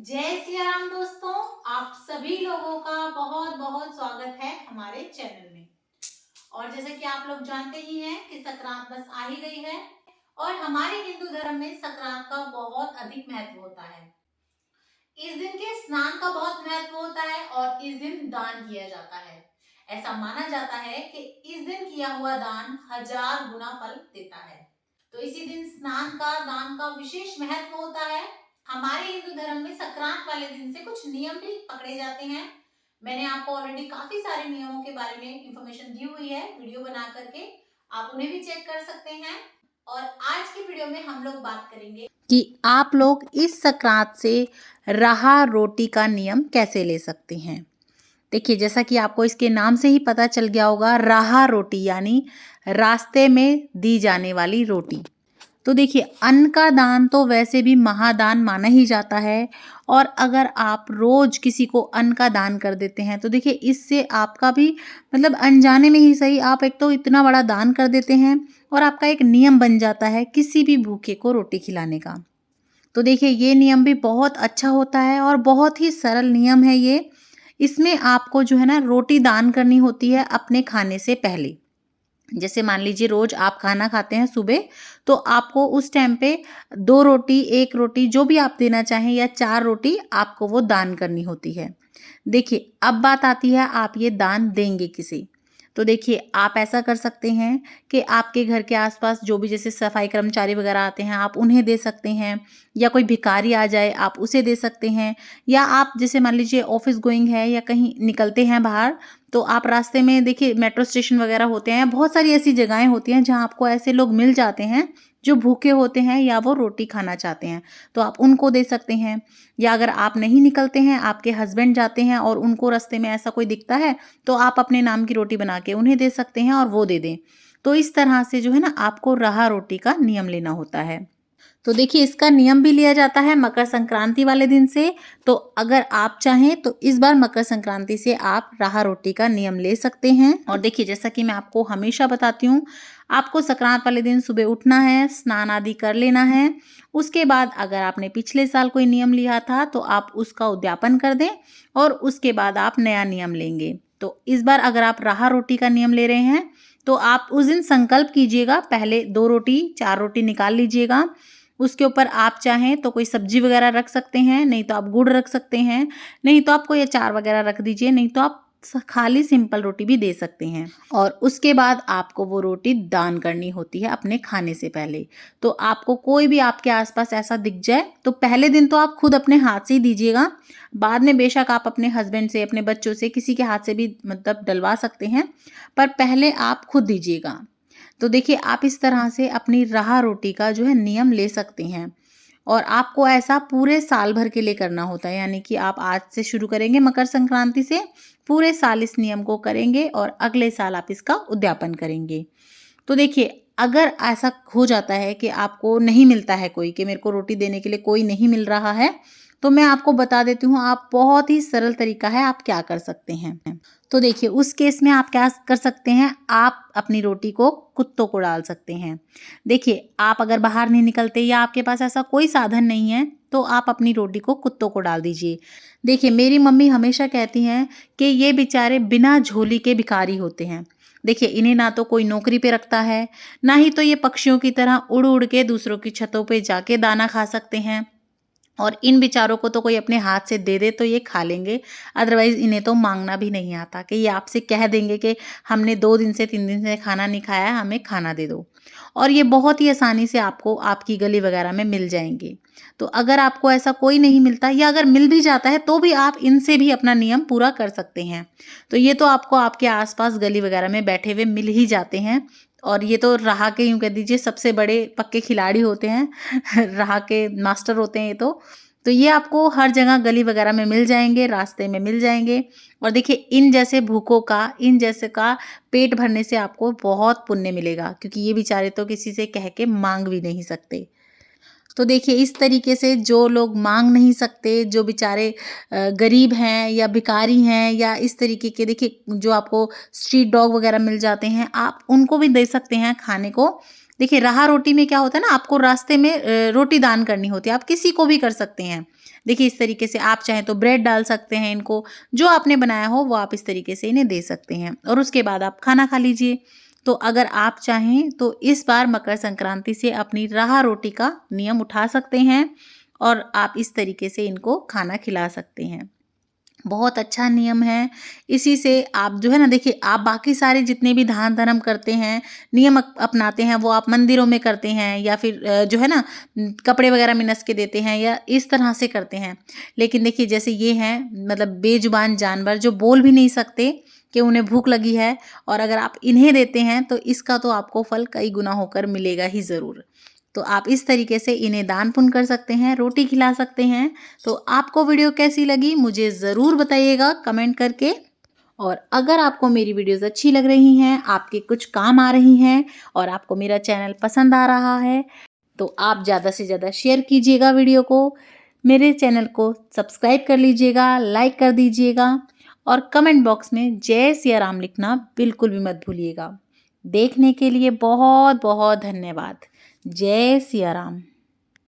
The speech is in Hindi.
जय सिया राम दोस्तों, आप सभी लोगों का बहुत बहुत स्वागत है हमारे चैनल में। और जैसे कि आप लोग जानते ही हैं कि संक्रांत बस आ ही गई है और हमारे हिंदू धर्म में संक्रांत का बहुत अधिक महत्व होता है। इस दिन के स्नान का बहुत महत्व होता है और इस दिन दान किया जाता है। ऐसा माना जाता है कि इस दिन किया हुआ दान 1000 गुना फल देता है। तो इसी दिन स्नान का दान का विशेष महत्व होता है। हमारे हिंदू धर्म में संक्रांत वाले दिन से कुछ नियम भी पकड़े जाते हैं। मैंने आपको ऑलरेडी काफी सारे नियमों के बारे में इंफॉर्मेशन दी हुई है वीडियो बना करके, आप उन्हें भी चेक कर सकते हैं। और आज की वीडियो में हम लोग बात करेंगे कि आप लोग इस संक्रांत से रहा रोटी का नियम कैसे ले सकते हैं। देखिए, जैसा कि आपको इसके नाम से ही पता चल गया होगा, राहा रोटी यानी रास्ते में दी जाने वाली रोटी। तो देखिए, अन्न का दान तो वैसे भी महादान माना ही जाता है। और अगर आप रोज किसी को अन्न का दान कर देते हैं तो देखिए, इससे आपका भी मतलब अनजाने में ही सही, आप एक तो इतना बड़ा दान कर देते हैं और आपका एक नियम बन जाता है किसी भी भूखे को रोटी खिलाने का। तो देखिए, ये नियम भी बहुत अच्छा होता है और बहुत ही सरल नियम है ये। इसमें आपको जो है ना, रोटी दान करनी होती है अपने खाने से पहले। जैसे मान लीजिए रोज आप खाना खाते हैं सुबह, तो आपको उस टाइम पे 2 रोटी, 1 रोटी जो भी आप देना चाहें या 4 रोटी आपको वो दान करनी होती है। देखिए, अब बात आती है आप ये दान देंगे किसे। तो देखिए, आप ऐसा कर सकते हैं कि आपके घर के आसपास जो भी जैसे सफाई कर्मचारी वगैरह आते हैं, आप उन्हें दे सकते हैं, या कोई भिखारी आ जाए आप उसे दे सकते हैं, या आप जैसे मान लीजिए ऑफिस गोइंग है या कहीं निकलते हैं बाहर, तो आप रास्ते में देखिए मेट्रो स्टेशन वगैरह होते हैं, बहुत सारी ऐसी जगहें होती हैं जहाँ आपको ऐसे लोग मिल जाते हैं जो भूखे होते हैं या वो रोटी खाना चाहते हैं, तो आप उनको दे सकते हैं। या अगर आप नहीं निकलते हैं, आपके हस्बैंड जाते हैं और उनको रास्ते में ऐसा कोई दिखता है, तो आप अपने नाम की रोटी बना के उन्हें दे सकते हैं और वो दे दें। तो इस तरह से जो है ना, आपको रहा रोटी का नियम लेना होता है। तो देखिए, इसका नियम भी लिया जाता है मकर संक्रांति वाले दिन से। तो अगर आप चाहें तो इस बार मकर संक्रांति से आप राहा रोटी का नियम ले सकते हैं। और देखिए, जैसा कि मैं आपको हमेशा बताती हूँ, आपको संक्रांत वाले दिन सुबह उठना है, स्नान आदि कर लेना है। उसके बाद अगर आपने पिछले साल कोई नियम लिया था तो आप उसका उद्यापन कर दें और उसके बाद आप नया नियम लेंगे। तो इस बार अगर आप राहा रोटी का नियम ले रहे हैं तो आप उस दिन संकल्प कीजिएगा, पहले 2 रोटी 4 रोटी निकाल लीजिएगा। उसके ऊपर आप चाहें तो कोई सब्जी वगैरह रख सकते हैं, नहीं तो आप गुड़ रख सकते हैं, नहीं तो आप कोई अचार वगैरह रख दीजिए, नहीं तो आप खाली सिंपल रोटी भी दे सकते हैं। और उसके बाद आपको वो रोटी दान करनी होती है अपने खाने से पहले। तो आपको कोई भी आपके आसपास ऐसा दिख जाए तो पहले दिन तो आप खुद अपने हाथ से ही दीजिएगा, बाद में बेशक आप अपने हस्बैंड से, अपने बच्चों से, किसी के हाथ से भी मतलब डलवा सकते हैं, पर पहले आप खुद दीजिएगा। तो देखिए, आप इस तरह से अपनी राहा रोटी का जो है नियम ले सकते हैं। और आपको ऐसा पूरे साल भर के लिए करना होता है, यानी कि आप आज से शुरू करेंगे मकर संक्रांति से, पूरे साल इस नियम को करेंगे और अगले साल आप इसका उद्यापन करेंगे। तो देखिए, अगर ऐसा हो जाता है कि आपको नहीं मिलता है कोई, कि मेरे को रोटी देने के लिए कोई नहीं मिल रहा है, तो मैं आपको बता देती हूँ, आप बहुत ही सरल तरीका है आप क्या कर सकते हैं। तो देखिए, उस केस में आप क्या कर सकते हैं, आप अपनी रोटी को कुत्तों को डाल सकते हैं। देखिए, आप अगर बाहर नहीं निकलते या आपके पास ऐसा कोई साधन नहीं है, तो आप अपनी रोटी को कुत्तों को डाल दीजिए। देखिए, मेरी मम्मी हमेशा कहती हैं कि ये बेचारे बिना झोली के भिखारी होते हैं। देखिए, इन्हें ना तो कोई नौकरी पे रखता है, ना ही तो ये पक्षियों की तरह उड़ उड़ के दूसरों की छतों पे जाके दाना खा सकते हैं। और इन बेचारों को तो कोई अपने हाथ से दे दे तो ये खा लेंगे, अदरवाइज़ इन्हें तो मांगना भी नहीं आता, कि ये आपसे कह देंगे कि हमने 2 दिन से 3 दिन से खाना नहीं खाया है, हमें खाना दे दो। और ये बहुत ही आसानी से आपको आपकी गली वगैरह में मिल जाएंगे। तो अगर आपको ऐसा कोई नहीं मिलता, या अगर मिल भी जाता है तो भी आप इनसे भी अपना नियम पूरा कर सकते हैं। तो ये तो आपको आपके आसपास गली वगैरह में बैठे हुए मिल ही जाते हैं। और ये तो राह के, यूँ कह दीजिए, सबसे बड़े पक्के खिलाड़ी होते हैं राह के मास्टर होते हैं ये तो ये आपको हर जगह गली वगैरह में मिल जाएंगे, रास्ते में मिल जाएंगे। और देखिए, इन जैसे भूखों का, इन जैसे का पेट भरने से आपको बहुत पुण्य मिलेगा, क्योंकि ये बेचारे तो किसी से कह के मांग भी नहीं सकते। तो देखिए, इस तरीके से जो लोग मांग नहीं सकते, जो बेचारे गरीब हैं या भिखारी हैं, या इस तरीके के, देखिए जो आपको स्ट्रीट डॉग वगैरह मिल जाते हैं, आप उनको भी दे सकते हैं खाने को। देखिए, राहा रोटी में क्या होता है ना, आपको रास्ते में रोटी दान करनी होती है, आप किसी को भी कर सकते हैं। देखिए इस तरीके से आप चाहें तो ब्रेड डाल सकते हैं इनको, जो आपने बनाया हो वो आप इस तरीके से इन्हें दे सकते हैं और उसके बाद आप खाना खा लीजिए। तो अगर आप चाहें तो इस बार मकर संक्रांति से अपनी राह रोटी का नियम उठा सकते हैं और आप इस तरीके से इनको खाना खिला सकते हैं। बहुत अच्छा नियम है। इसी से आप जो है ना, देखिए आप बाकी सारे जितने भी दान धर्म करते हैं, नियम अपनाते हैं, वो आप मंदिरों में करते हैं या फिर जो है ना कपड़े वगैरह मिनस के देते हैं या इस तरह से करते हैं। लेकिन देखिए जैसे ये हैं मतलब बेजुबान जानवर जो बोल भी नहीं सकते कि उन्हें भूख लगी है, और अगर आप इन्हें देते हैं तो इसका तो आपको फल कई गुना होकर मिलेगा ही ज़रूर। तो आप इस तरीके से इन्हें दान पुण्य कर सकते हैं, रोटी खिला सकते हैं। तो आपको वीडियो कैसी लगी मुझे ज़रूर बताइएगा कमेंट करके। और अगर आपको मेरी वीडियोस अच्छी लग रही हैं, आपके कुछ काम आ रही हैं और आपको मेरा चैनल पसंद आ रहा है, तो आप ज़्यादा से ज़्यादा शेयर कीजिएगा वीडियो को, मेरे चैनल को सब्सक्राइब कर लीजिएगा, लाइक कर दीजिएगा और कमेंट बॉक्स में जय सिया राम लिखना बिल्कुल भी मत भूलिएगा। देखने के लिए बहुत बहुत धन्यवाद। जय सिया राम।